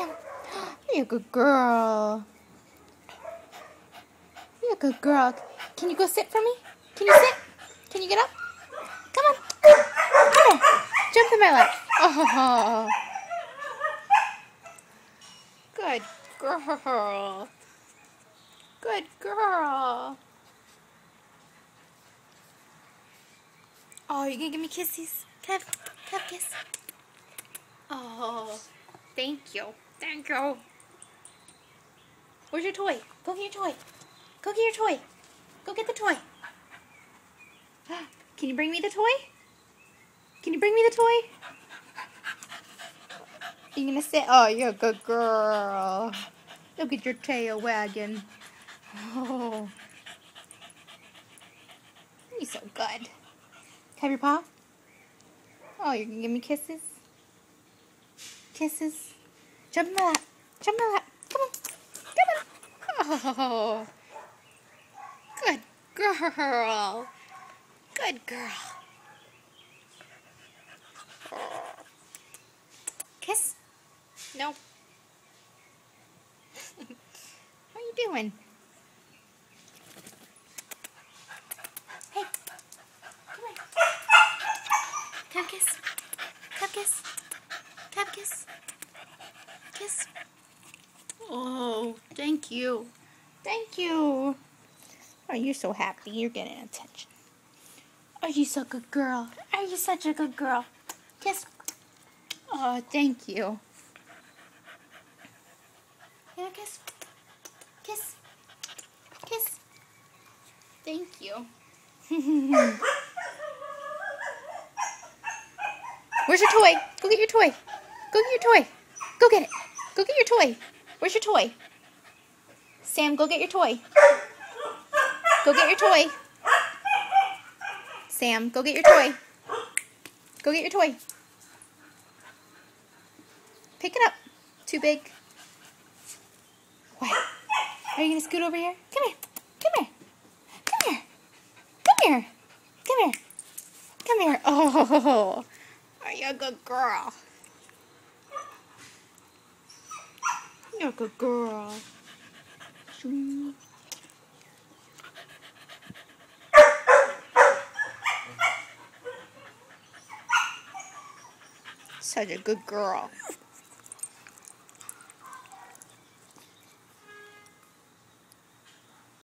Sam. You're a good girl. You're a good girl. Can you go sit for me? Can you sit? Can you get up? Come on. Come here. Jump in my lap. Oh. Good girl. Good girl. Oh, you gonna give me kisses? Can I have a kiss? Oh, thank you. Thank you. Where's your toy? Go get your toy. Go get your toy. Go get the toy. Can you bring me the toy? Can you bring me the toy? You gonna sit? Oh, you're a good girl. Look at your tail wagging. Oh, you're so good. Have your paw? Oh, you're gonna give me kisses? Kisses. Jump in my lap. Jump in my lap. Come on. Come on. Oh, good girl. Good girl. Kiss? No. What are you doing? Hey. Come here. Can I have a kiss? Can I have a kiss? Can I have a kiss? Kiss. Oh, thank you. Thank you. Oh, you're so happy. You're getting attention. Are you so good girl? Are you such a good girl? Kiss. Oh, thank you. Can I kiss? Kiss. Kiss. Thank you. Where's your toy? Go get your toy. Go get your toy. Go get it. Go get your toy. Where's your toy? Sam, go get your toy. Go get your toy. Sam, go get your toy. Go get your toy. Pick it up. Too big. What? Are you going to scoot over here? Come here. Come here. Come here. Come here. Come here. Come here. Oh, are you a good girl? You're a good girl. Such a good girl.